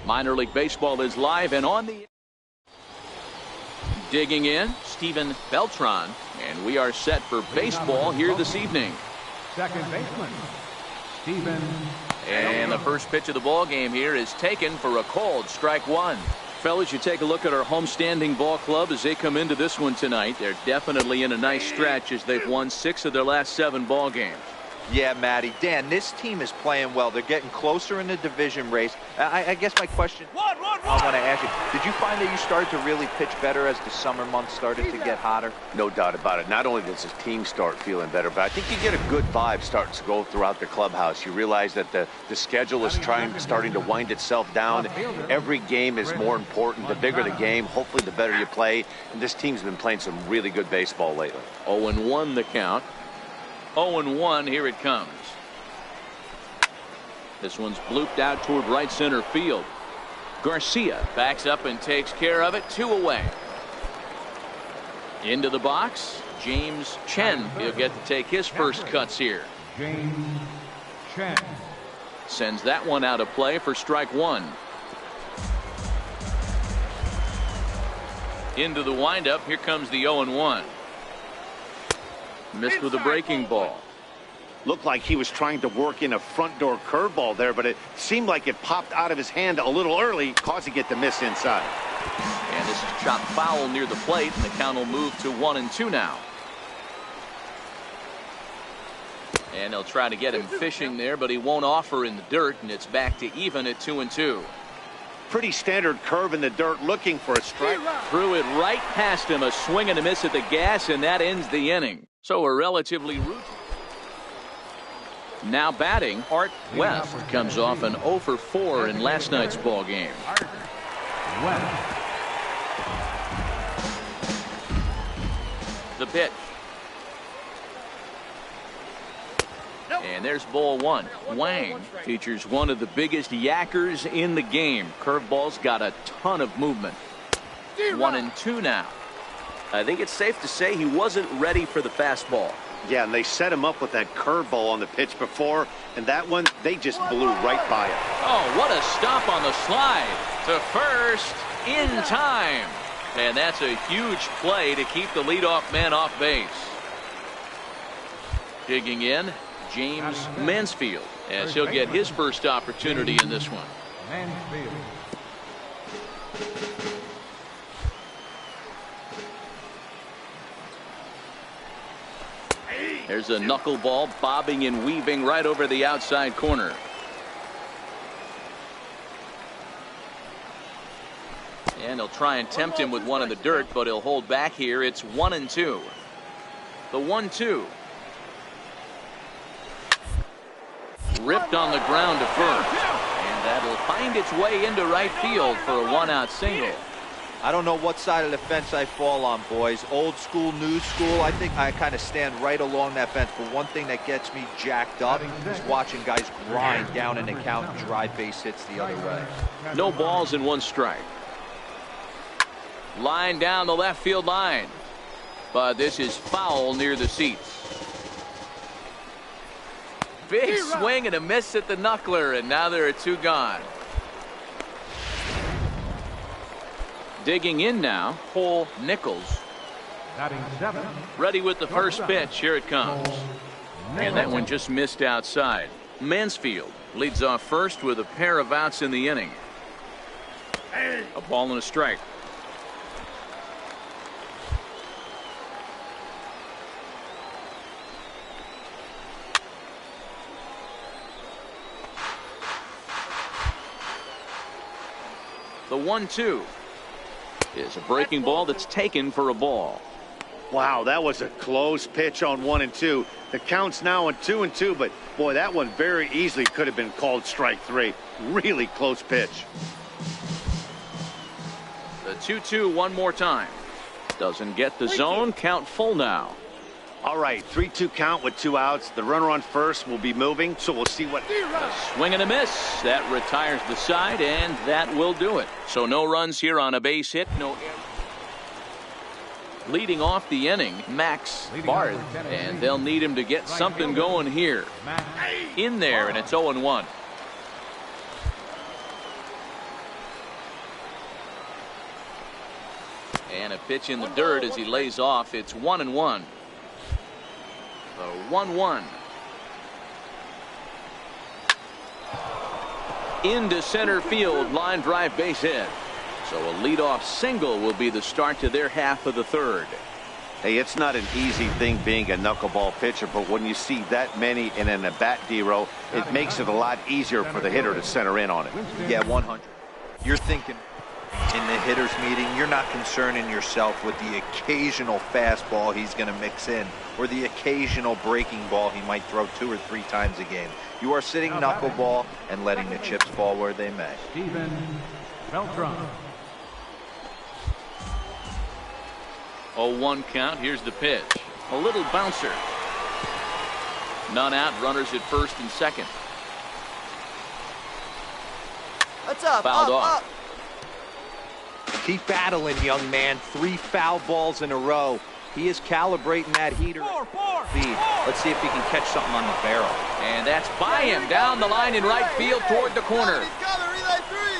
Minor League Baseball is live and on the digging in, Steven Beltran, and we are set for baseball here this evening. Second baseman, Steven. And the first pitch of the ball game here is taken for a called strike one. Fellas, you take a look at our homestanding ball club as they come into this one tonight. They're definitely in a nice stretch as they've won 6 of their last 7 ball games. Yeah, Matty. Dan, this team is playing well. They're getting closer in the division race. I guess my question I want to ask you, did you find that you started to really pitch better as the summer months started to get hotter? No doubt about it. Not only does the team start feeling better, but I think you get a good vibe starting to go throughout the clubhouse. You realize that the schedule is starting to wind itself down. Every game is more important. The bigger the game, hopefully the better you play. And this team's been playing some really good baseball lately. 0-1 the count. 0-1, here it comes. This one's blooped out toward right center field. Garcia backs up and takes care of it. 2 away. Into the box, James Chen. He'll get to take his first cuts here. James Chen. Sends that one out of play for strike one. Into the windup. Here comes the 0-1. Missed with a breaking ball. Looked like he was trying to work in a front door curveball there, but it seemed like it popped out of his hand a little early, causing it to miss inside. And this is chopped foul near the plate, and the count will move to 1-2 now. And they'll try to get him fishing there, but he won't offer in the dirt, and it's back to even at 2-2. Pretty standard curve in the dirt, looking for a strike. Threw it right past him, a swing and a miss at the gas, and that ends the inning. So a relatively routine. Now batting, Art West comes off an 0 for 4 in last night's ball game. The pitch. And there's ball one. Wang features one of the biggest yackers in the game. Curveball's got a ton of movement. 1-2 now. I think it's safe to say he wasn't ready for the fastball. Yeah, and they set him up with that curveball on the pitch before, and that one, they just blew right by it. Oh, what a stop on the slide to first in time. And that's a huge play to keep the leadoff man off base. Digging in, James Mansfield, as he'll get his first opportunity in this one. Mansfield. There's a knuckleball bobbing and weaving right over the outside corner. And he'll try and tempt him with one in the dirt, but he'll hold back here. It's 1-2. The 1-2. Ripped on the ground to first. And that'll find its way into right field for a 1-out single. I don't know what side of the fence I fall on, boys. Old school, new school. I think I kind of stand right along that fence. But one thing that gets me jacked up is watching guys grind down in the count and drive base hits the other way. No balls and 1 strike. Line down the left field line. But this is foul near the seats. Big swing and a miss at the knuckler, and now there are 2 gone. Digging in now, Cole Nichols. Batting 7. Ready with the first pitch. Here it comes. And that one just missed outside. Mansfield leads off first with a pair of outs in the inning. A ball and a strike. The 1-2 is a breaking ball that's taken for a ball. Wow, that was a close pitch on 1 and 2. The count's now on 2 and 2, but boy, that one very easily could have been called strike 3. Really close pitch. The 2-2 one more time. Doesn't get the zone. Count full now. All right, 3-2 count with 2 outs. The runner on first will be moving, so we'll see what. A swing and a miss. That retires the side, and that will do it. So no runs here on a base hit. No error. Leading off the inning, Max Barth, and they'll need him to get something going here. In there, and it's 0-1. And a pitch in the dirt as he lays off. It's 1-1. The 1-1. Into center field, line drive base hit. So a leadoff single will be the start to their half of the third. Hey, it's not an easy thing being a knuckleball pitcher, but when you see that many in an at-bat, D-Row, it makes it a lot easier for the hitter to center in on it. Yeah, 100. You're thinking in the hitters meeting, you're not concerning yourself with the occasional fastball he's going to mix in or the occasional breaking ball he might throw 2 or 3 times a game. You are sitting knuckleball and letting the chips fall where they may. Steven Beltran. 0-1 count. Here's the pitch. A little bouncer. None out. Runners at first and second. That's up. Fouled off. Keep battling, young man. 3 foul balls in a row. He is calibrating that heater. Speed. Let's see if he can catch something on the barrel. And that's by him down the line in right field toward the corner.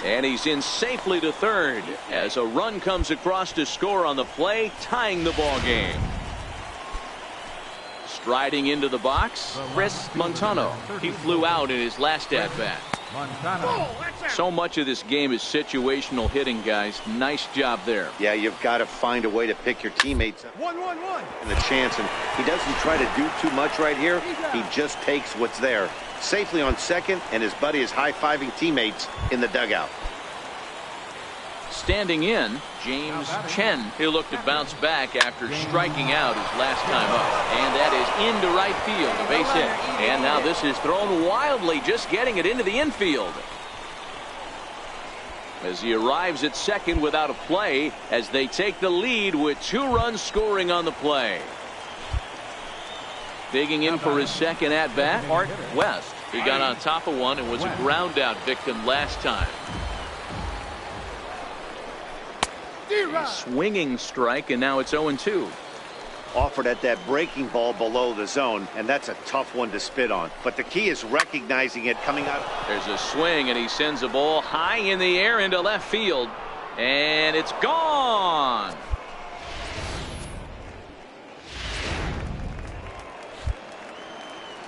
And he's in safely to third as a run comes across to score on the play, tying the ball game. Striding into the box, Chris Montano. He flew out in his last at-bat. So much of this game is situational hitting, guys. Nice job there. Yeah, you've got to find a way to pick your teammates up. 1-1-1. And the chance, and he doesn't try to do too much right here. He just takes what's there. Safely on second, and his buddy is high-fiving teammates in the dugout. Standing in, James Chen. He'll look to bounce back after striking out his last time up. And that is into right field, a base hit. And now this is thrown wildly, just getting it into the infield. As he arrives at second without a play, as they take the lead with 2 runs scoring on the play. Digging in for his second at-bat, Art West. He got on top of one and was a ground-out victim last time. A swinging strike, and now it's 0-2. Offered at that breaking ball below the zone, and that's a tough one to spit on. But the key is recognizing it coming out. There's a swing, and he sends a ball high in the air into left field. And it's gone.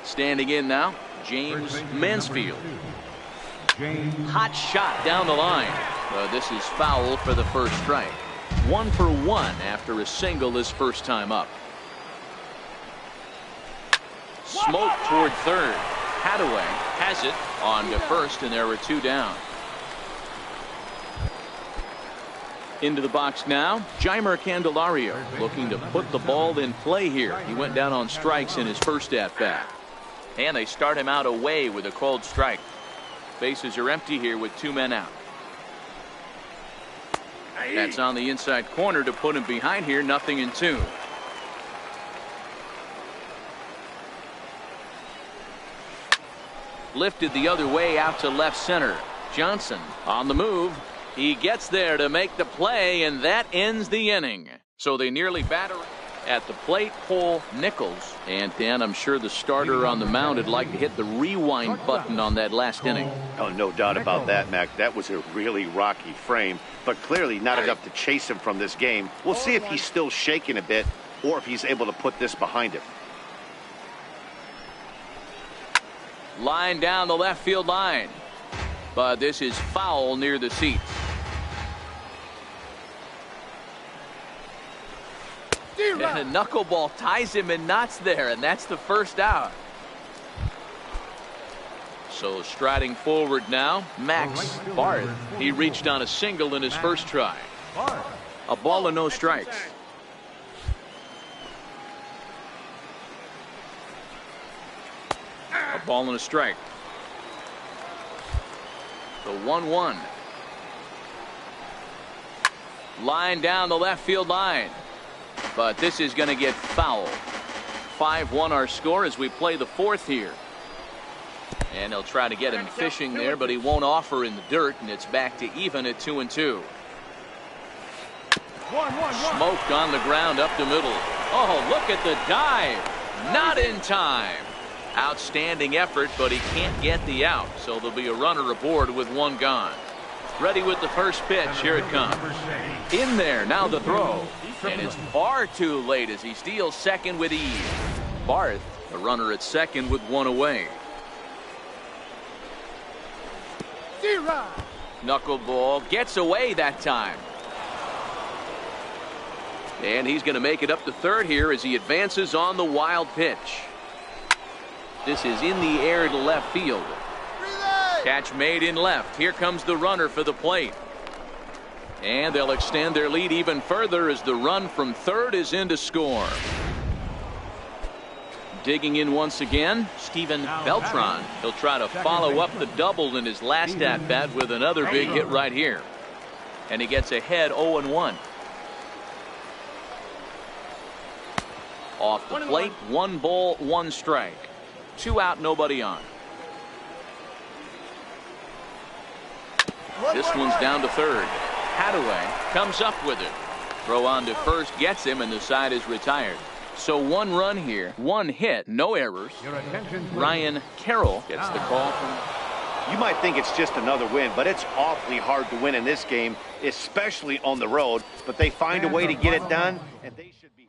Standing in now, James Mansfield. Hot shot down the line. This is foul for the first strike. 1 for 1 after a single his first time up. Smoke toward third. Hadaway has it on to first, and there are 2 down. Into the box now, Jeimer Candelario looking to put the ball in play here. He went down on strikes in his first at-bat. And they start him out away with a called strike. Bases are empty here with 2 men out. That's on the inside corner to put him behind here. 0-2. Lifted the other way out to left center. Johnson on the move. He gets there to make the play, and that ends the inning. So they nearly batter at the plate. Cole Nichols. And Dan, I'm sure the starter on the mound would like to hit the rewind button on that last inning. Oh, no doubt about that, Mac. That was a really rocky frame, but clearly not enough to chase him from this game. We'll see if he's still shaking a bit or if he's able to put this behind him. Line down the left field line. But this is foul near the seats. And a knuckleball ties him in knots there, and that's the first out. So striding forward now, Max Barth. He reached on a single in his first try. A ball and no strikes. A ball and a strike. The 1-1. Line down the left field line. But this is going to get fouled. 5-1 our score as we play the fourth here. And they'll try to get him fishing there, but he won't offer in the dirt, and it's back to even at 2-2. Smoked on the ground up the middle. Oh, look at the dive. Not in time. Outstanding effort, but he can't get the out, so there'll be a runner aboard with one gone. Ready with the first pitch. Here it comes. In there, now the throw. And it's far too late as he steals second with ease. Barth, the runner at second with one away. Knuckleball gets away that time. And he's going to make it up to third here as he advances on the wild pitch. This is in the air to left field. Catch made in left. Here comes the runner for the plate. And they'll extend their lead even further as the run from third is in to score. Digging in once again, Steven Beltran. He'll try to follow up the double in his last at-bat with another big hit right here. And he gets ahead 0-1. Off the plate, 1 ball, 1 strike. 2 out, nobody on. This one's down to third. Hadaway comes up with it. Throw on to first gets him, and the side is retired. So 1 run here, 1 hit, no errors. Ryan Carroll gets the call from. You might think it's just another win, but it's awfully hard to win in this game, especially on the road. But they find a way to get it done, and they should be.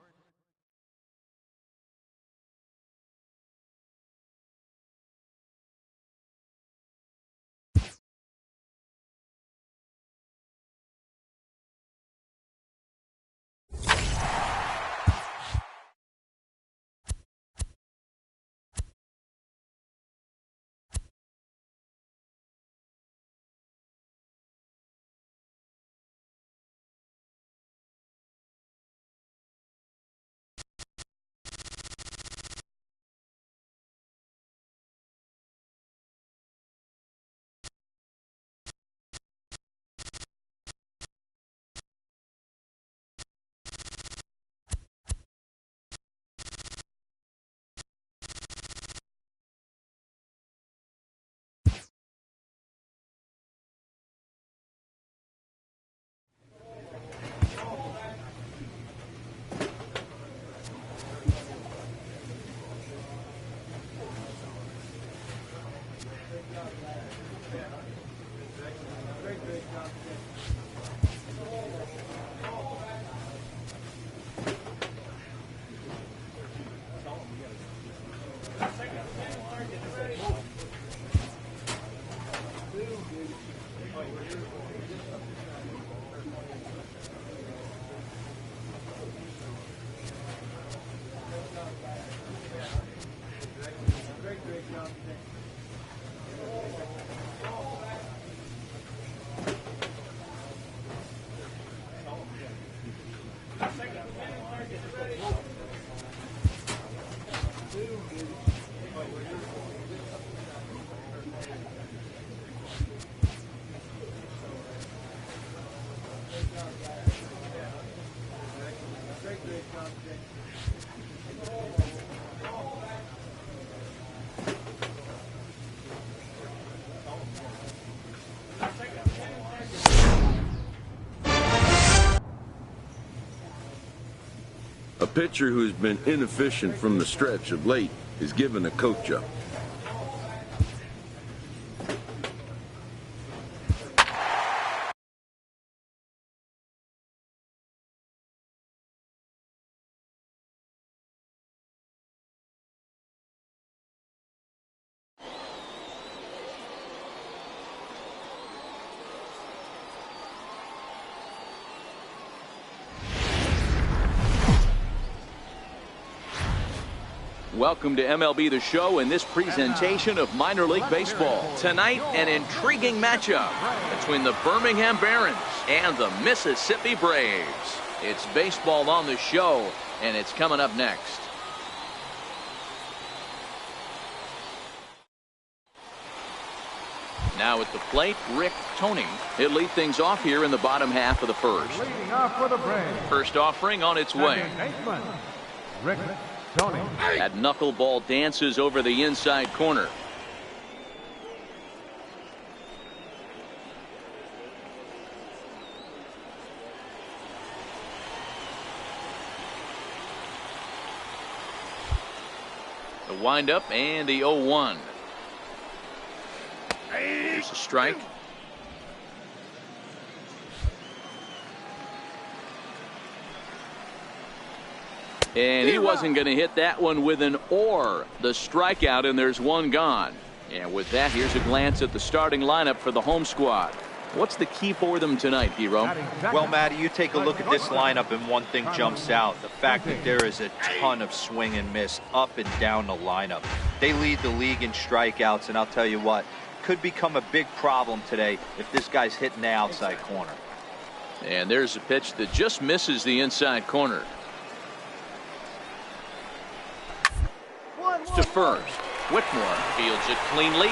A pitcher who's been inefficient from the stretch of late is given a coach up. Welcome to MLB The Show and this presentation of minor league baseball. Tonight, an intriguing matchup between the Birmingham Barons and the Mississippi Braves. It's baseball on the show, and it's coming up next. Now at the plate, Rick Tony. He'll lead things off here in the bottom half of the first. Leading off for the Braves. First offering on its way. Baseman, Rick Tony. That knuckleball dances over the inside corner. The windup and the 0-1. Here's a strike. And he wasn't going to hit that one with an or. The strikeout, and there's one gone. And with that, here's a glance at the starting lineup for the home squad. What's the key for them tonight, Hero? Well, Matty, you take a look at this lineup and one thing jumps out. The fact that there is a ton of swing and miss up and down the lineup. They lead the league in strikeouts, and I'll tell you what, could become a big problem today if this guy's hitting the outside corner. And there's a pitch that just misses the inside corner. To first. Whitmore fields it cleanly,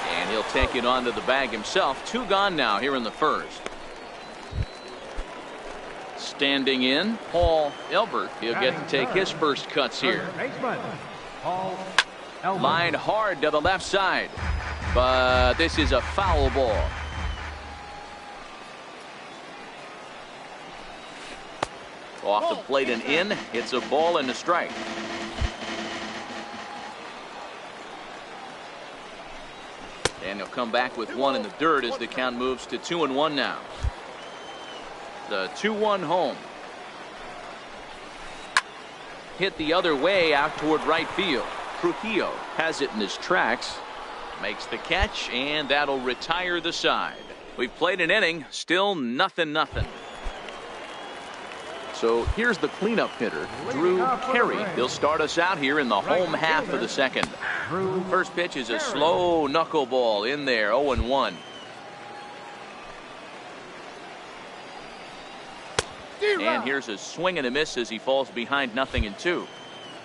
and he'll take it onto the bag himself. Two gone now here in the first. Standing in, Paul Elbert. He'll get to take his first cuts here. Line hard to the left side, but this is a foul ball. Off the plate and in. It's a ball and a strike. And he'll come back with one in the dirt as the count moves to 2-1 now. The 2-1 home. Hit the other way out toward right field. Trujillo has it in his tracks. Makes the catch, and that'll retire the side. We've played an inning, still 0-0. So here's the cleanup hitter, Drew Carey. He'll start us out here in the home half of the second. First pitch is a slow knuckleball in there, 0-1. And here's a swing and a miss as he falls behind 0-2.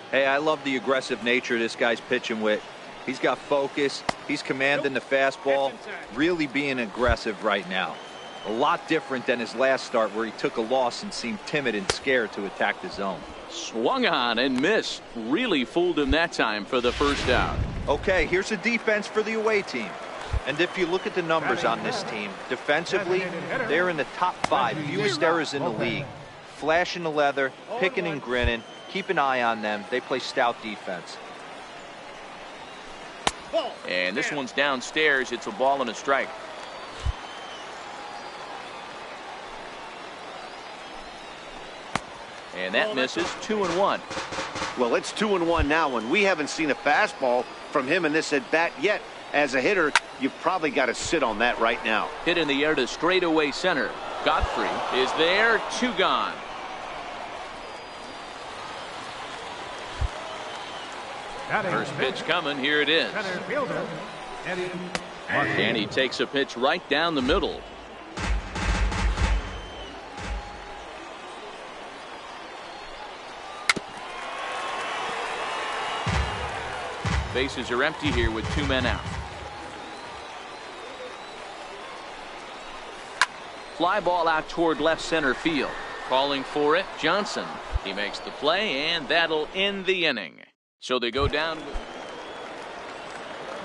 Hey, I love the aggressive nature this guy's pitching with. He's got focus. He's commanding the fastball, really being aggressive right now. A lot different than his last start where he took a loss and seemed timid and scared to attack the zone. Swung on and missed. Really fooled him that time for the first out. Okay, here's a defense for the away team. And if you look at the numbers on this team, defensively, they're in the top 5 fewest errors in the league. Flashing the leather, picking and grinning, keep an eye on them. They play stout defense. And this one's downstairs. It's a ball and a strike. And that misses. 2-1. Well, it's 2-1 now, and we haven't seen a fastball from him in this at bat yet. As a hitter, you've probably got to sit on that right now. Hit in the air to straightaway center. Godfrey is there. 2 gone. First pitch coming. Here it is. And he takes a pitch right down the middle. Bases are empty here with 2 men out. Fly ball out toward left center field. Calling for it, Johnson. He makes the play, and that'll end the inning. So they go down with...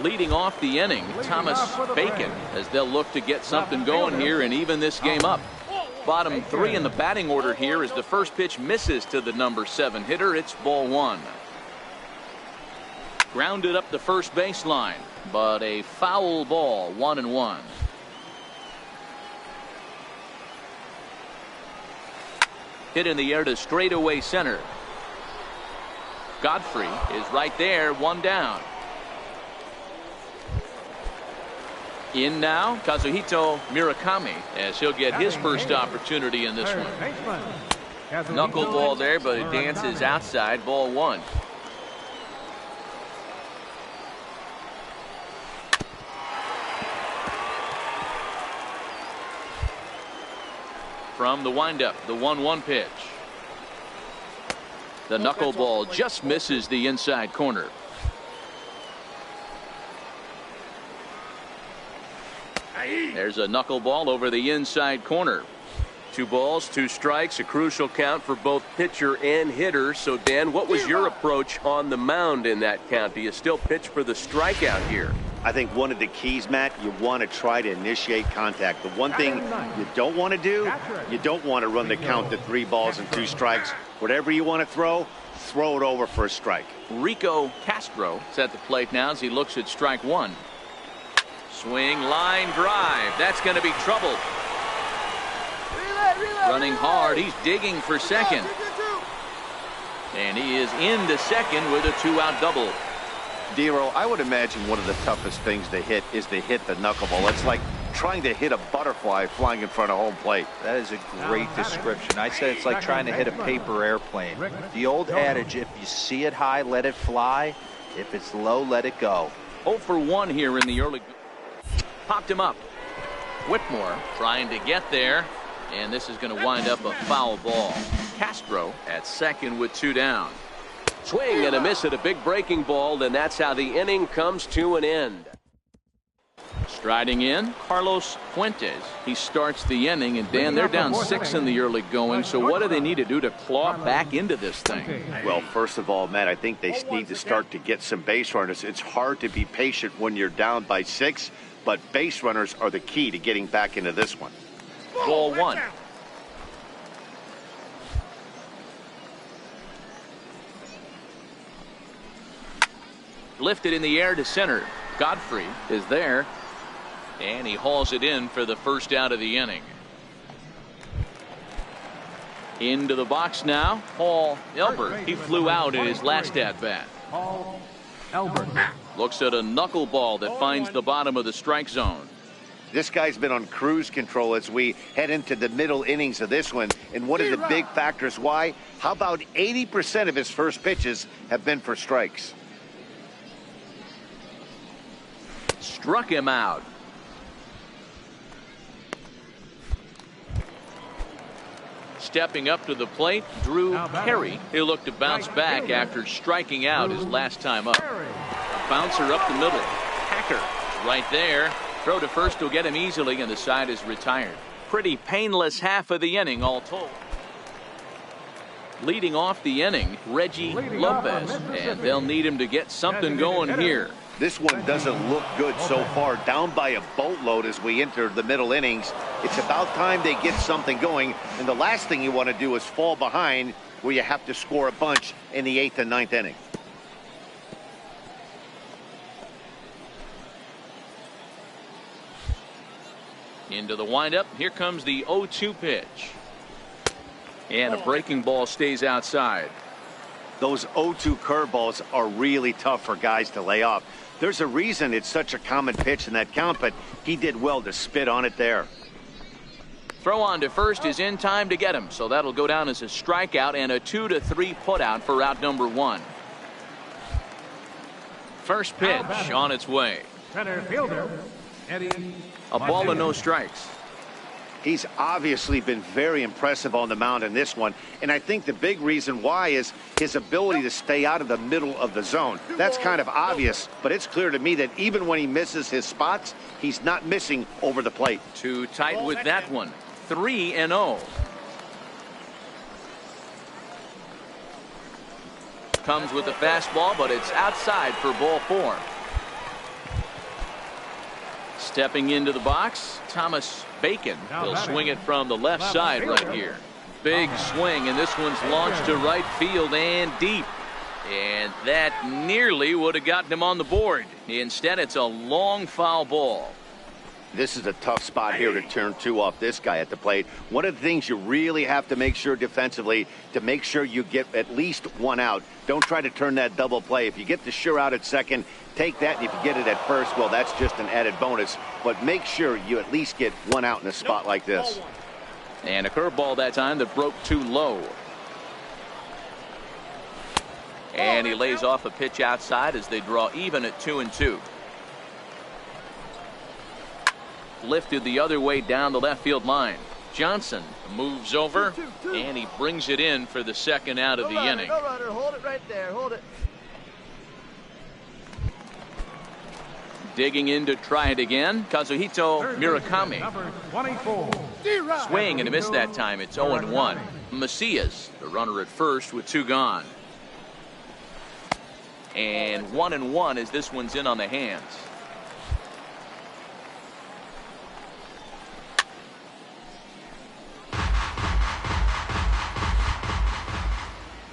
Leading off the inning, Thomas Bacon, as they'll look to get something going here and even this game up. Bottom 3 in the batting order here as the first pitch misses to the number 7 hitter. It's ball 1. Grounded up the first baseline, but a foul ball, 1-1. Hit in the air to straightaway center. Godfrey is right there, 1 down. In now, Kazuhito Murakami, as he'll get his first opportunity in this one. Knuckleball there, but it dances outside, ball 1. From the windup, the 1-1 pitch. The knuckleball just misses the inside corner. There's a knuckleball over the inside corner. 2 balls, 2 strikes, a crucial count for both pitcher and hitter. So, Dan, what was your approach on the mound in that count? Do you still pitch for the strikeout here? I think one of the keys, Matt, you want to try to initiate contact. The one thing you don't want to do, you don't want to run the count to 3 balls and 2 strikes. Whatever you want to throw it over for a strike. Rico Castro is at the plate now as he looks at strike 1. Swing, line drive. That's going to be trouble. Running hard. He's digging for second. And he is into second with a 2-out double. Dero, I would imagine one of the toughest things to hit is to hit the knuckleball. It's like trying to hit a butterfly flying in front of home plate. That is a great description. I said it's like trying to hit a paper airplane. The old adage, if you see it high, let it fly. If it's low, let it go. 0 for 1 here in the early. Popped him up. Whitmore trying to get there. And this is going to wind up a foul ball. Castro at second with 2 down. Swing and a miss at a big breaking ball, and that's how the inning comes to an end. Striding in, Carlos Fuentes. He starts the inning, and Dan, they're down 6 in the early going, so what do they need to do to claw back into this thing? Well, first of all, Matt, I think they need to start to get some base runners. It's hard to be patient when you're down by 6, but base runners are the key to getting back into this one. Ball 1. Lifted in the air to center. Godfrey is there, and he hauls it in for the first out of the inning. Into the box now, Paul Elbert. He flew out in his last at-bat. Paul Elbert. Looks at a knuckleball that finds the bottom of the strike zone. This guy's been on cruise control as we head into the middle innings of this one. And one of the big factors why, how about 80% of his first pitches have been for strikes? Struck him out. Stepping up to the plate, Drew Carey. He'll look to bounce back after striking out his last time up. A bouncer up the middle. Hacker right there. Throw to first will get him easily, and the side is retired. Pretty painless half of the inning all told. Leading off the inning, Reggie Lopez, and they'll need him to get something going here. This one doesn't look good so far, down by a boatload as we enter the middle innings. It's about time they get something going, and the last thing you want to do is fall behind where you have to score a bunch in the 8th and 9th inning. Into the windup. Here comes the 0-2 pitch. And a breaking ball stays outside. Those 0-2 curveballs are really tough for guys to lay off. There's a reason it's such a common pitch in that count, but he did well to spit on it there. Throw on to first is in time to get him, so that'll go down as a strikeout and a 2-3 putout for out number 1. First pitch on its way. Center fielder, Eddie. A ball and no strikes. He's obviously been very impressive on the mound in this one, and I think the big reason why is his ability to stay out of the middle of the zone. That's kind of obvious, but it's clear to me that even when he misses his spots, he's not missing over the plate. Too tight with that one. 3-0. Comes with the fastball, but it's outside for ball 4. Stepping into the box, Thomas Bacon will swing it from the left side right here. Big swing, and this one's launched to right field and deep. And that nearly would have gotten him on the board. Instead, it's a long foul ball. This is a tough spot here to turn 2 off this guy at the plate. One of the things you really have to make sure defensively to make sure you get at least 1 out. Don't try to turn that double play. If you get the sure out at second, take that, and if you get it at first, well, that's just an added bonus. But make sure you at least get 1 out in a spot like this. And a curveball that time that broke too low. And he lays off a pitch outside as they draw even at 2-2. Lifted the other way down the left field line. Johnson moves over, and he brings it in for the second out of the inning. No runner, hold it right there, hold it. Digging in to try it again, Kazuhito Murakami. Number 24. Swing and a miss that time. It's 0-1. Macias, the runner at first with 2 gone. And 1-1 as this one's in on the hands.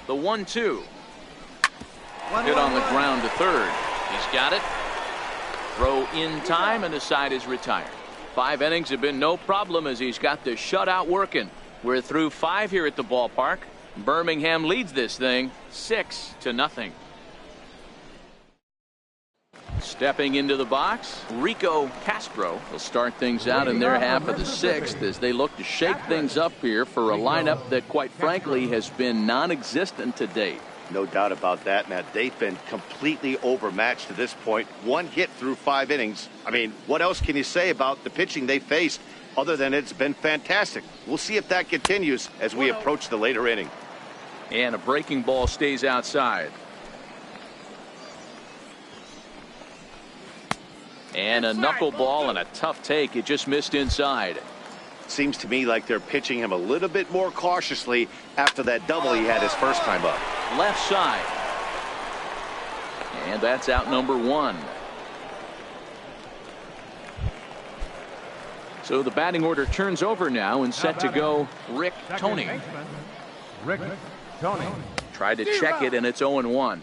The 1-2. Hit on the ground to third. He's got it. Throw in time, and the side is retired. 5 innings have been no problem as he's got the shutout working. We're through 5 here at the ballpark. Birmingham leads this thing 6-0. Stepping into the box, Rico Castro will start things out in their half of the 6th as they look to shake things up here for a lineup that, quite frankly, has been non-existent to date. No doubt about that, Matt. They've been completely overmatched to this point. 1 hit through 5 innings. I mean, what else can you say about the pitching they faced other than it's been fantastic? We'll see if that continues as we approach the later inning. And a breaking ball stays outside. And a knuckleball and a tough take. It just missed inside. Seems to me like they're pitching him a little bit more cautiously after that double he had his first time up. Left side. And that's out number 1. So the batting order turns over now, and set to go Rick Tony. Rick Tony. Tried to check it, and it's 0-1.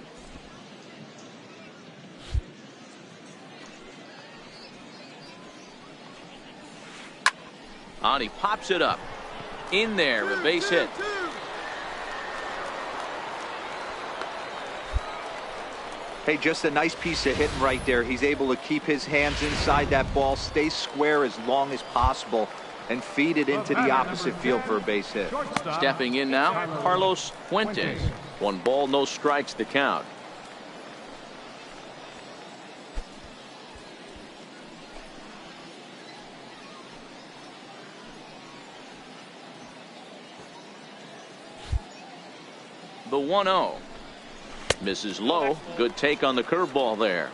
On, he pops it up. In there, a base hit. Hey, just a nice piece of hitting right there. He's able to keep his hands inside that ball, stay square as long as possible, and feed it into the opposite field for a base hit. Stepping in now, Carlos Fuentes. 1 ball, no strikes the count. The 1-0. Misses low. Good take on the curveball there.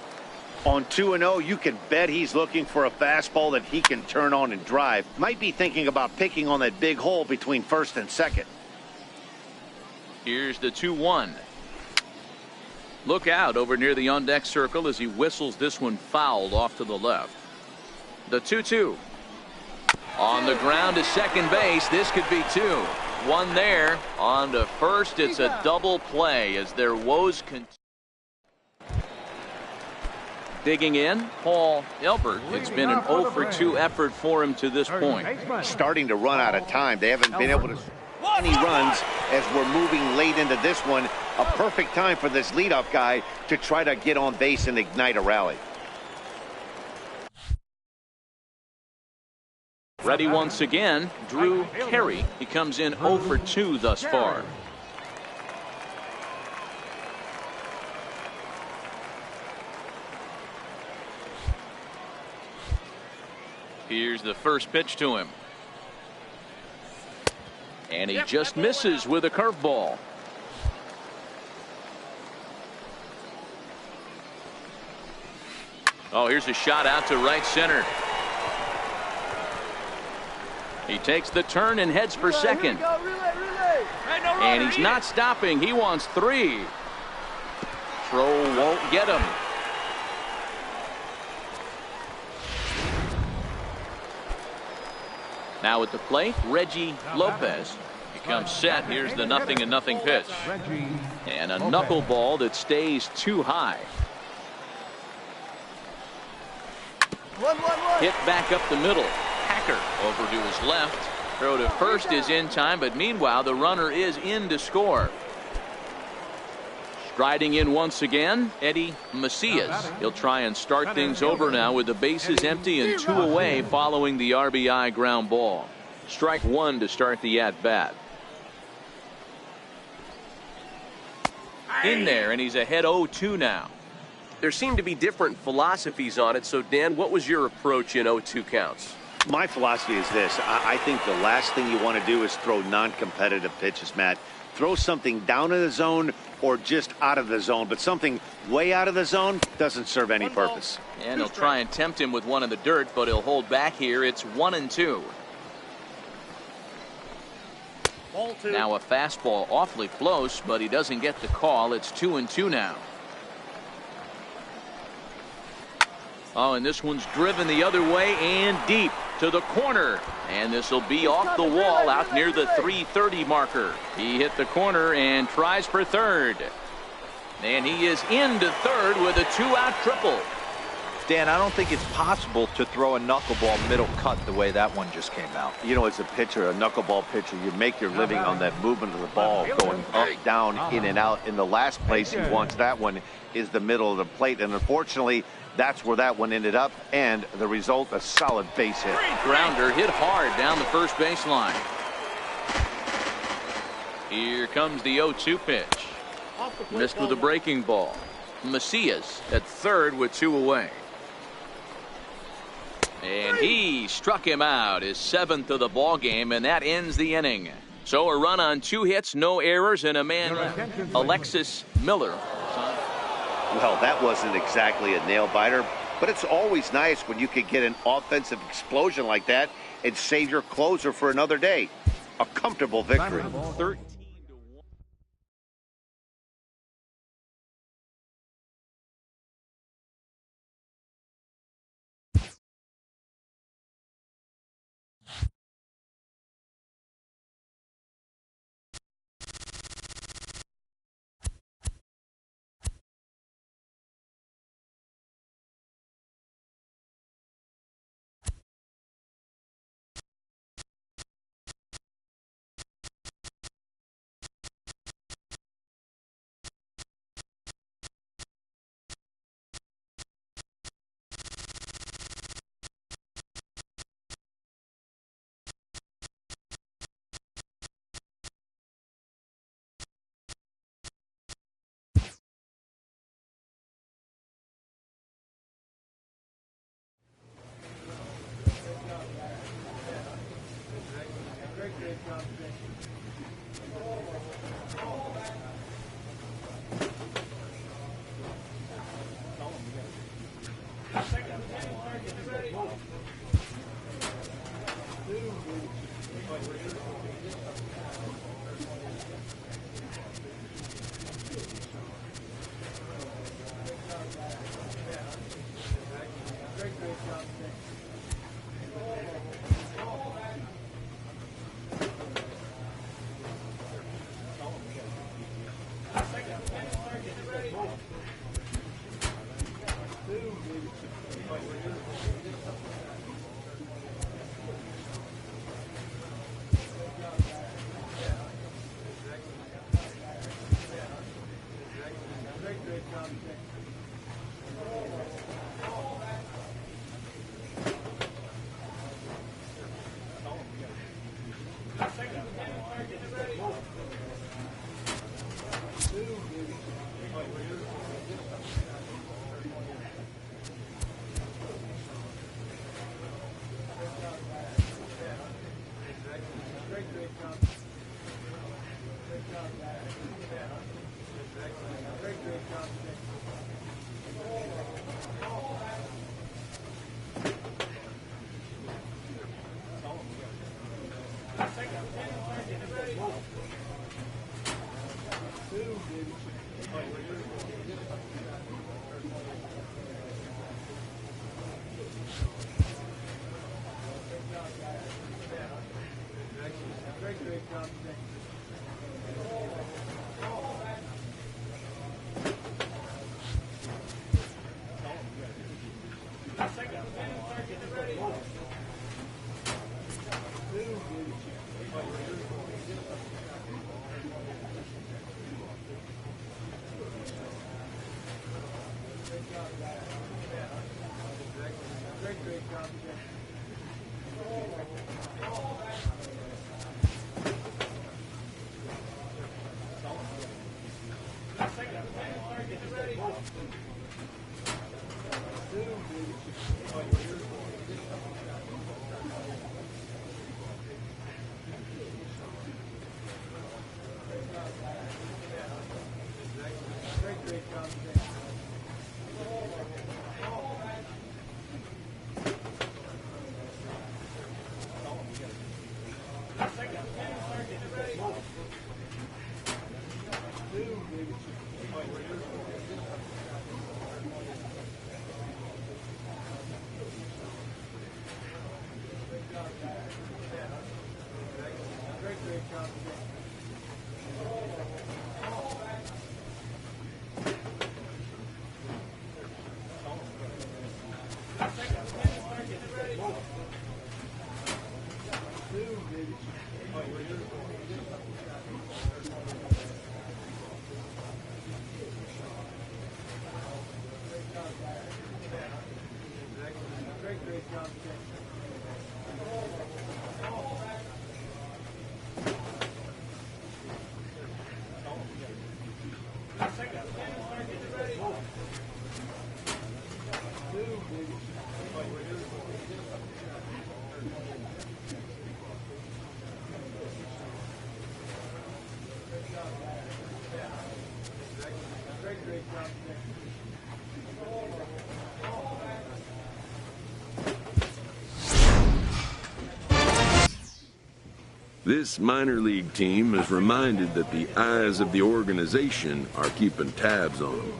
On 2-0, you can bet he's looking for a fastball that he can turn on and drive. Might be thinking about picking on that big hole between first and second. Here's the 2-1. Look out over near the on-deck circle as he whistles this one fouled off to the left. The 2-2. On the ground to second base. This could be 2. 1 there. On to first. It's a double play as their woes continue. Digging in, Paul Elbert. It's been an 0-for-2 effort for him to this point. Starting to run out of time. They haven't been able to any runs as we're moving late into this one. A perfect time for this leadoff guy to try to get on base and ignite a rally. Ready once again, Drew Carey. He comes in 0-for-2 thus far. Here's the first pitch to him. And he just misses with a curveball. Oh, here's a shot out to right center. He takes the turn and heads for second. And he's not stopping. He wants 3. Throw won't get him. Now at the plate, Reggie Lopez. He comes set. Here's the 0-0 pitch. And a knuckleball that stays too high. Hit back up the middle. Hacker over to his left. Throw to first is in time, but meanwhile the runner is in to score. Striding in once again, Eddie Macias. He'll try and start things over now with the bases empty and 2 away following the RBI ground ball. Strike 1 to start the at-bat. In there, and he's ahead 0-2 now. There seem to be different philosophies on it, so Dan, what was your approach in 0-2 counts? My philosophy is this. I think the last thing you want to do is throw non-competitive pitches, Matt. Throw something down in the zone or just out of the zone, but something way out of the zone doesn't serve any purpose. And he'll try and tempt him with one in the dirt, but he'll hold back here. It's 1-2. Now a fastball awfully close, but he doesn't get the call. It's 2-2 now. Oh, and this one's driven the other way and deep to the corner. And this will be off the wall out near the 330 marker. He hit the corner and tries for third. And he is into third with a 2-out triple. Dan, I don't think it's possible to throw a knuckleball middle cut the way that one just came out. You know, as a pitcher, a knuckleball pitcher, you make your living on that movement of the ball going up, down, in and out. In the last place he wants that one is the middle of the plate. And unfortunately, that's where that one ended up. And the result, a solid base hit. Grounder hit hard down the first baseline. Here comes the 0-2 pitch. Missed with a breaking ball. Macias at third with 2 away. And he struck him out, his 7th of the ball game, and that ends the inning. So a run on 2 hits, no errors, and a man left. Alexis Miller. Well, that wasn't exactly a nail-biter, but it's always nice when you can get an offensive explosion like that and save your closer for another day. A comfortable victory. 13. This minor league team is reminded that the eyes of the organization are keeping tabs on them.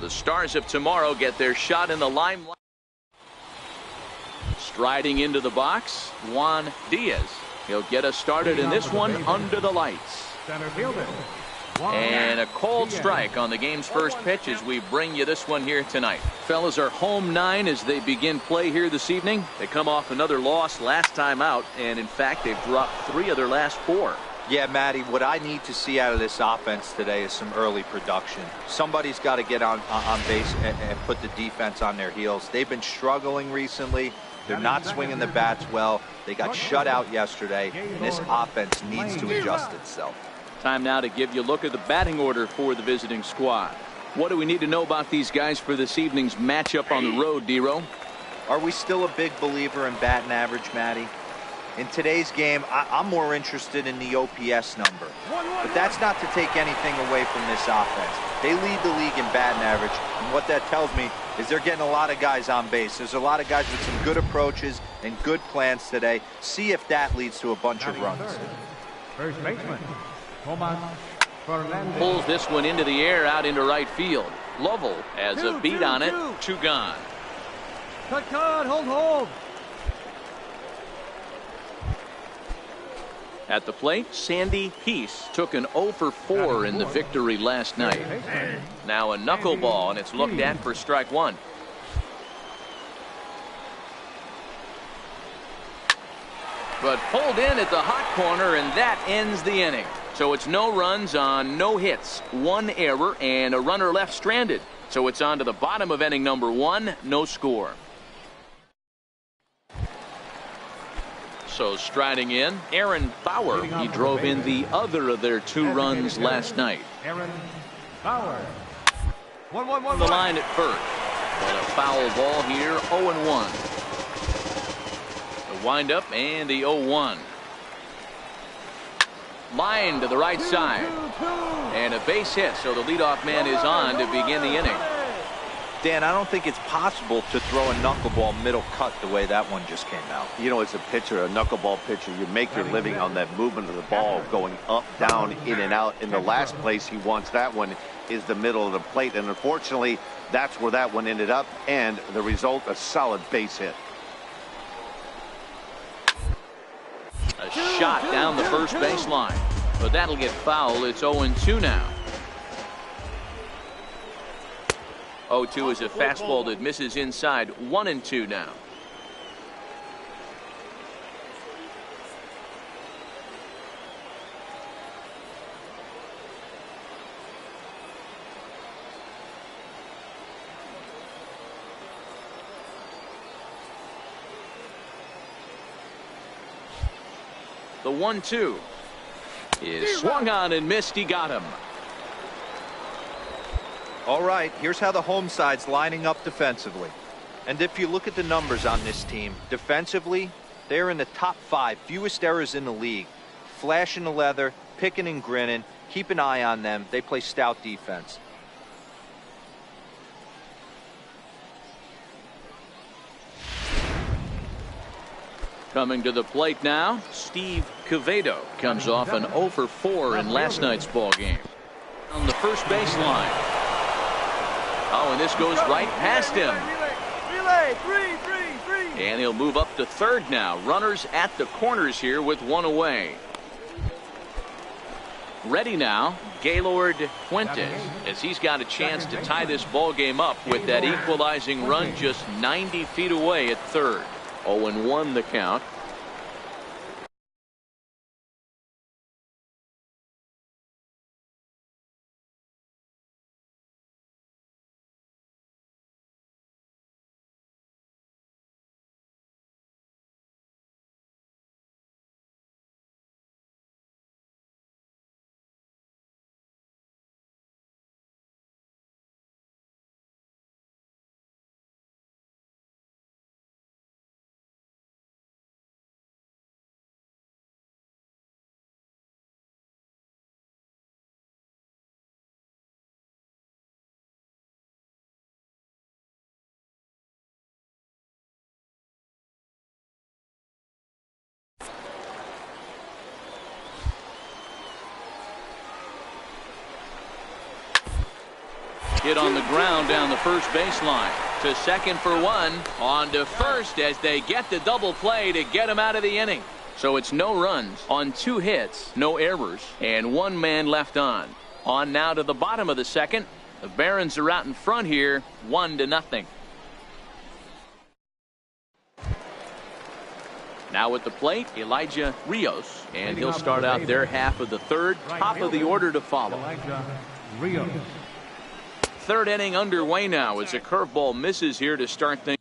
The stars of tomorrow get their shot in the limelight. Striding into the box, Juan Diaz. He'll get us started in this one under the lights. Center fielder. And a cold strike on the game's first pitch as we bring you this one here tonight. Fellas are home 9 as they begin play here this evening. They come off another loss last time out, and in fact they've dropped 3 of their last 4. Yeah, Matty, what I need to see out of this offense today is some early production. Somebody's got to get on base and put the defense on their heels. They've been struggling recently. They're not swinging the bats well. They got shut out yesterday, and this offense needs to adjust itself. Time now to give you a look at the batting order for the visiting squad. What do we need to know about these guys for this evening's matchup on the road, D-Row? Are we still a big believer in batting average, Matty? In today's game, I'm more interested in the OPS number. But that's not to take anything away from this offense. They lead the league in batting average, and what that tells me is they're getting a lot of guys on base. There's a lot of guys with some good approaches and good plans today. See if that leads to a bunch of runs. First baseman. Fernandez. Pulls this one into the air out into right field. Lovell has a beat on it. 2 gone. Cut, hold. At the plate, Sandy Peace took an 0 for 4 in the victory last night. Now a knuckleball, and it's looked at for strike 1. But pulled in at the hot corner, and that ends the inning. So it's no runs on no hits, 1 error, and a runner left stranded. So it's on to the bottom of inning number 1, no score. So striding in, Aaron Bauer. He drove in the other of their 2 runs last night. Aaron Bauer. The line at first. But a foul ball here, 0-1. The windup and the 0-1. Line to the right side. And a base hit, so the leadoff man is on to begin the inning. Dan, I don't think it's possible to throw a knuckleball middle cut the way that one just came out. You know, as a pitcher, a knuckleball pitcher, you make your living on that movement of the ball going up, down, in and out. In the last place he wants that one is the middle of the plate. And unfortunately, that's where that one ended up. And the result, a solid base hit. A shot down the first baseline. But that'll get foul. It's 0-2 now. 0-2 is a fastball that misses inside. 1-2 now. The 1-2 is swung on and missed. He got him. All right, here's how the home side's lining up defensively. And if you look at the numbers on this team, defensively, they're in the top 5 fewest errors in the league. Flashing the leather, picking and grinning. Keep an eye on them. They play stout defense. Coming to the plate now, Steve Quevedo comes off an 0 for 4 in last night's ball game. On the first baseline. Oh, and this goes right past him. Relay, three. And he'll move up to third now. Runners at the corners here with one away. Ready now, Gaylord Fuentes, as he's got a chance to tie this ball game up with that equalizing run just 90 feet away at third. 0-1 the count. Hit on the ground down the first baseline. To second for one. On to first as they get the double play to get him out of the inning. So it's no runs on 2 hits, no errors, and 1 man left on. On now to the bottom of the second. The Barons are out in front here, 1-0. Now at the plate, Elijah Rios, and he'll start out their half of the third. Top of the order to follow. Elijah Rios. Third inning underway now as a curveball misses here to start things.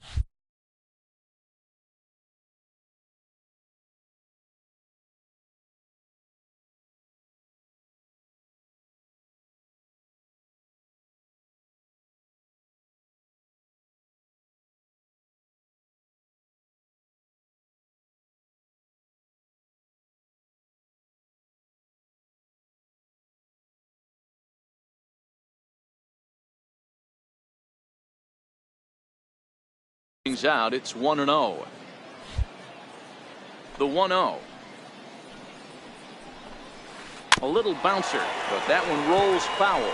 Out, it's 1-0. The 1-0. A little bouncer, but that one rolls foul.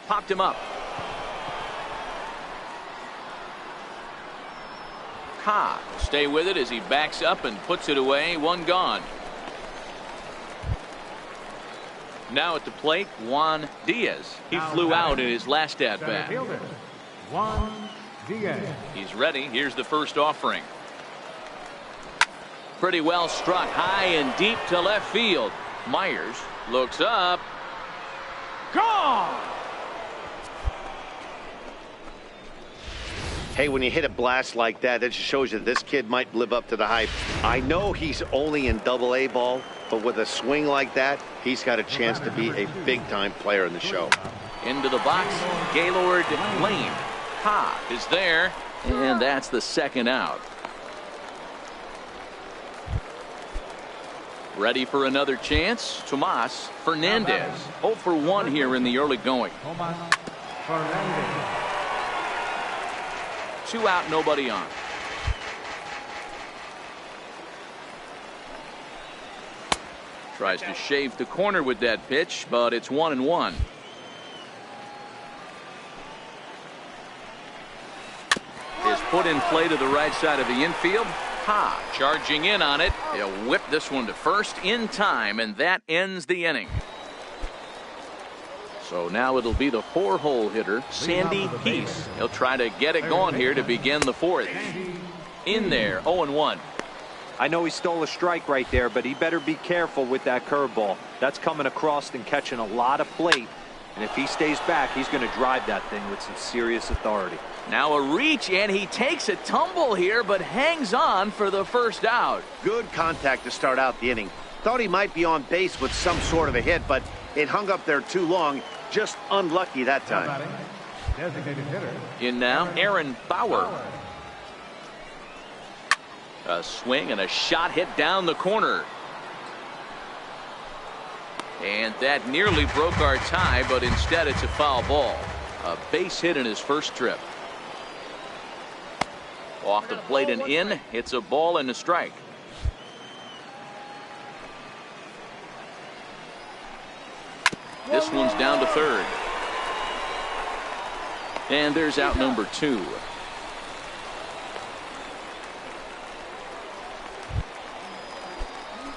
Popped him up. Stay with it as he backs up and puts it away. 1 gone. Now at the plate, Juan Diaz. He flew out in his last at bat. Juan Diaz. He's ready. Here's the first offering. Pretty well struck high and deep to left field. Myers looks up. Gone. Hey, when you hit a blast like that, that just shows you this kid might live up to the hype. I know he's only in Double-A ball, but with a swing like that, he's got a chance to be a big-time player in the show. Into the box, Gaylord Lane. Is there, and that's the second out. Ready for another chance, Tomas Fernandez. 0 for 1 here in the early going. Tomas Fernandez. 2 out, nobody on. Tries to shave the corner with that pitch, but it's 1-1. Is put in play to the right side of the infield. Charging in on it. He'll whip this one to first in time, and that ends the inning. So now it'll be the 4-hole hitter, Sandy Peace. He'll try to get it going here to begin the fourth. In there, 0-1. I know he stole a strike right there, but he better be careful with that curveball. That's coming across and catching a lot of plate. And if he stays back, he's going to drive that thing with some serious authority. Now a reach, and he takes a tumble here, but hangs on for the first out. Good contact to start out the inning. Thought he might be on base with some sort of a hit, but it hung up there too long. Just unlucky that time. Designated hitter. In now, Aaron Bauer. A swing and a shot hit down the corner. And that nearly broke our tie, but instead it's a foul ball. A base hit in his first trip. Off the plate and in. It's a ball and a strike. This one's down to third. And there's out number 2.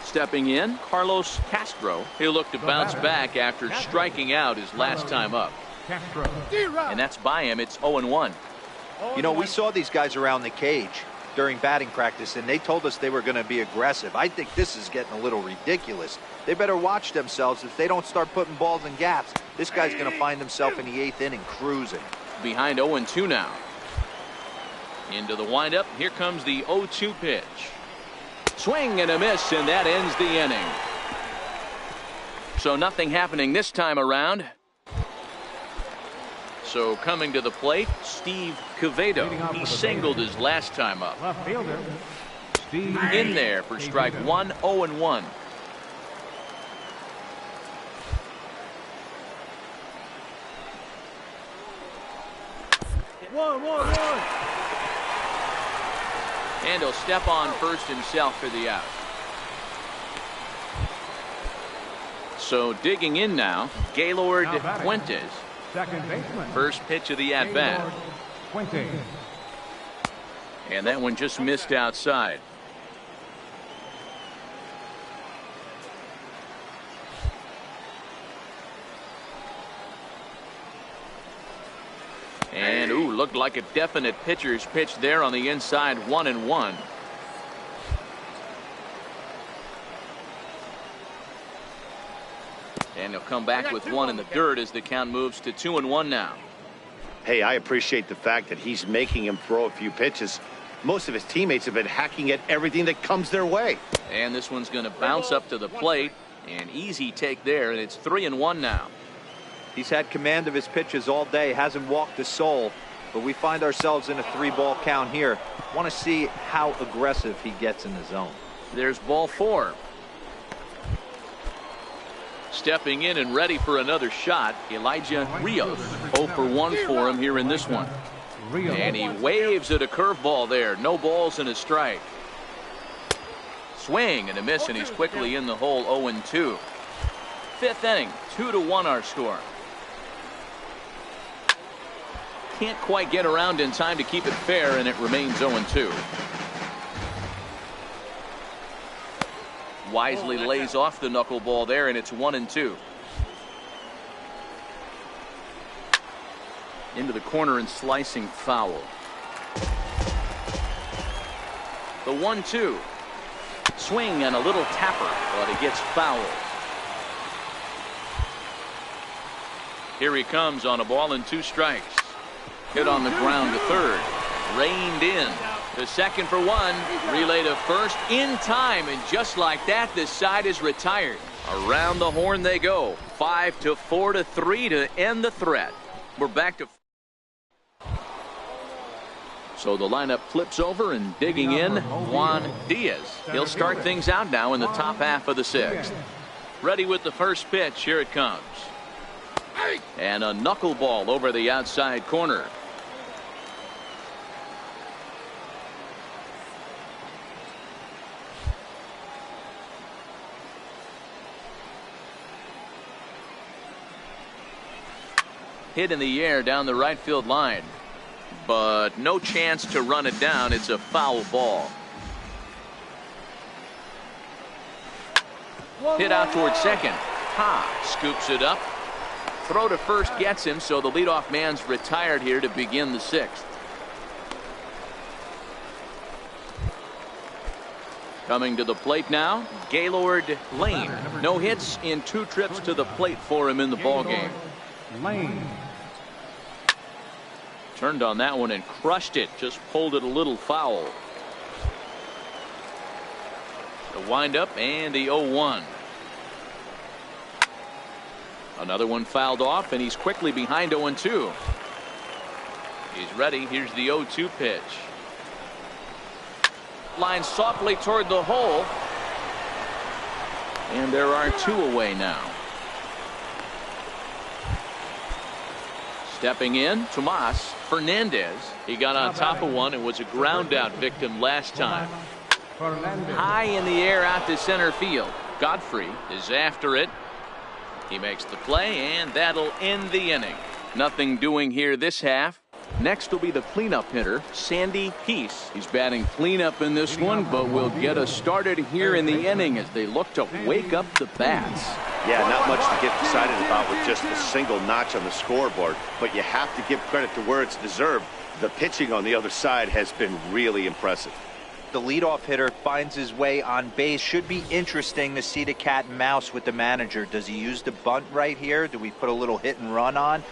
Stepping in, Carlos Castro. He'll look to bounce back after striking out his last time up. And that's by him. It's 0-1. You know, we saw these guys around the cage during batting practice, and they told us they were going to be aggressive. I think this is getting a little ridiculous. They better watch themselves. If they don't start putting balls in gaps, this guy's going to find himself in the 8th inning cruising. Behind 0-2 now. Into the windup. Here comes the 0-2 pitch. Swing and a miss, and that ends the inning. So nothing happening this time around. So coming to the plate, Steve Quevedo. He singled his last time up. Left fielder, Steve In there for strike 1, 0-1. One. And he'll step on first himself for the out. So digging in now, Gaylord Fuentes. second baseman, First pitch of the at-bat. Fuentes. And that one just missed outside. And ooh, looked like a definite pitcher's pitch there on the inside. 1-1. And he'll come back with one in the dirt as the count moves to 2-1 now. Hey, I appreciate the fact that he's making him throw a few pitches. Most of his teammates have been hacking at everything that comes their way. And this one's going to bounce up to the plate. An easy take there, and it's 3-1 now. He's had command of his pitches all day, hasn't walked a soul, but we find ourselves in a 3-ball count here. Want to see how aggressive he gets in the zone. There's ball 4. Stepping in and ready for another shot, Elijah Rios. 0 for 1 for him here in this one. And he waves at a curveball there. No balls and a strike. Swing and a miss, and he's quickly in the hole. 0-2. 5th inning, 2-1 our score. Can't quite get around in time to keep it fair, and it remains 0-2. Wisely lays off the knuckleball there, and it's 1-2. Into the corner and slicing foul. The 1-2. Swing and a little tapper, but it gets fouled. Here he comes on a ball and 2 strikes. Hit on the ground to third. Reined in. The second for 1. Relay to first in time, and just like that, the side is retired. Around the horn they go. 5-4-3 to end the threat. We're back to. So the lineup flips over, and digging in, Juan Diaz. He'll start things out now in the top half of the 6th. Ready with the first pitch. Here it comes. And a knuckleball over the outside corner. Hit in the air down the right field line, but no chance to run it down. It's a foul ball. Hit out towards second. Scoops it up. Throw to first gets him, so the leadoff man's retired here to begin the 6th. Coming to the plate now, Gaylord Lane. No hits in 2 trips to the plate for him in the ballgame. Lane. Turned on that one and crushed it. Just pulled it a little foul. The windup and the 0-1. Another one fouled off, and he's quickly behind 0-2. He's ready. Here's the 0-2 pitch. Line softly toward the hole. And there are 2 away now. Stepping in, Tomas. Fernandez, he got on top of one and was a ground out victim last time. High in the air out to center field. Godfrey is after it. He makes the play, and that'll end the inning. Nothing doing here this half. Next will be the cleanup hitter, Sandy Peace. He's batting cleanup in this one, but will get us started here in the inning as they look to wake up the bats. Yeah, not much to get excited about with just a single notch on the scoreboard, but you have to give credit to where it's deserved. The pitching on the other side has been really impressive. The leadoff hitter finds his way on base. Should be interesting to see the cat and mouse with the manager. Does he use the bunt right here? Do we put a little hit and run on?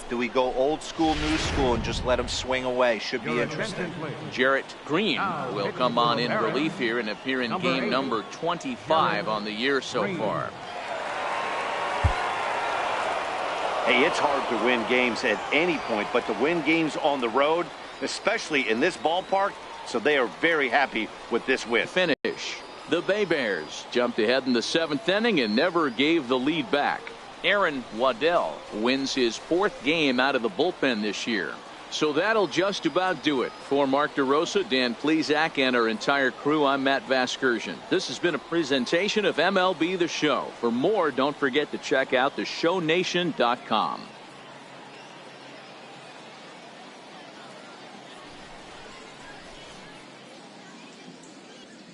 Do we go old school, new school, and just let him swing away? Should be interesting. Jarrett Green will come on in relief here and appear in game number 25 on the year so far. Hey, it's hard to win games at any point, but to win games on the road, especially in this ballpark, so they are very happy with this win. Finish. The Bay Bears jumped ahead in the 7th inning and never gave the lead back. Aaron Waddell wins his 4th game out of the bullpen this year. So that'll just about do it. For Mark DeRosa, Dan Plesac, and our entire crew, I'm Matt Vasgersian. This has been a presentation of MLB The Show. For more, don't forget to check out theshownation.com.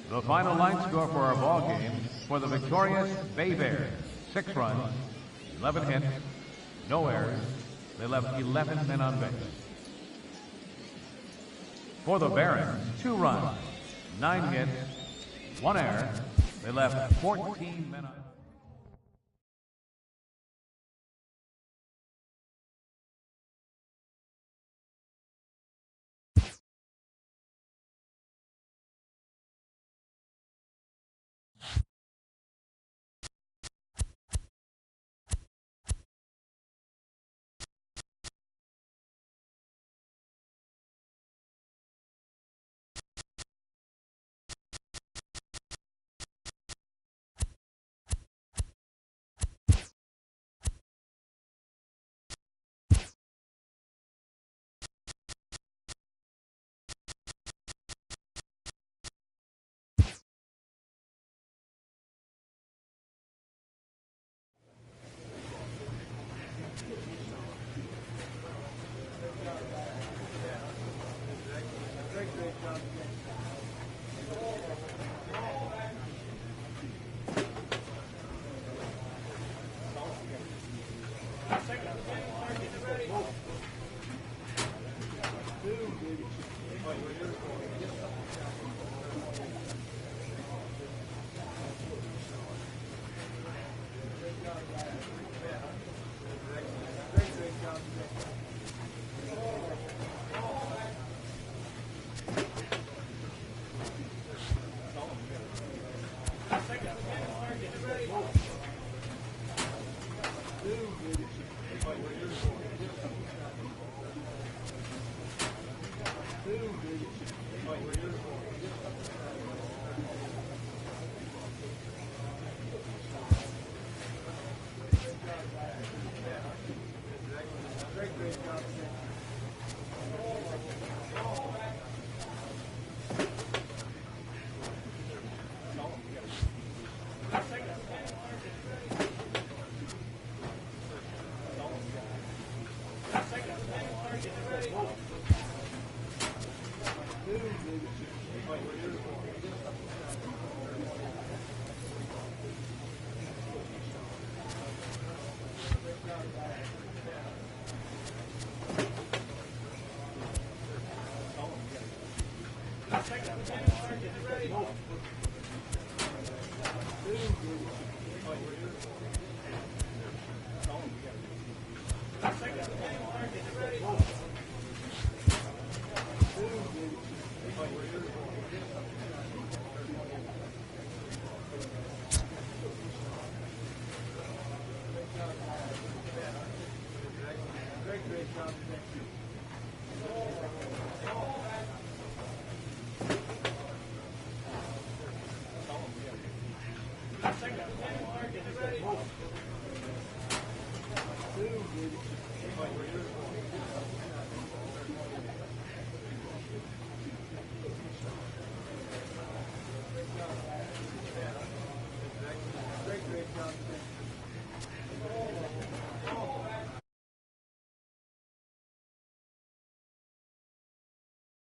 The final line score for our ball game for the victorious Bay Bears: 6 runs, 11 hits, no errors. They left 11 men on base. For the Barons, 2 runs, 9 hits, 1 error. They left 14 men on base.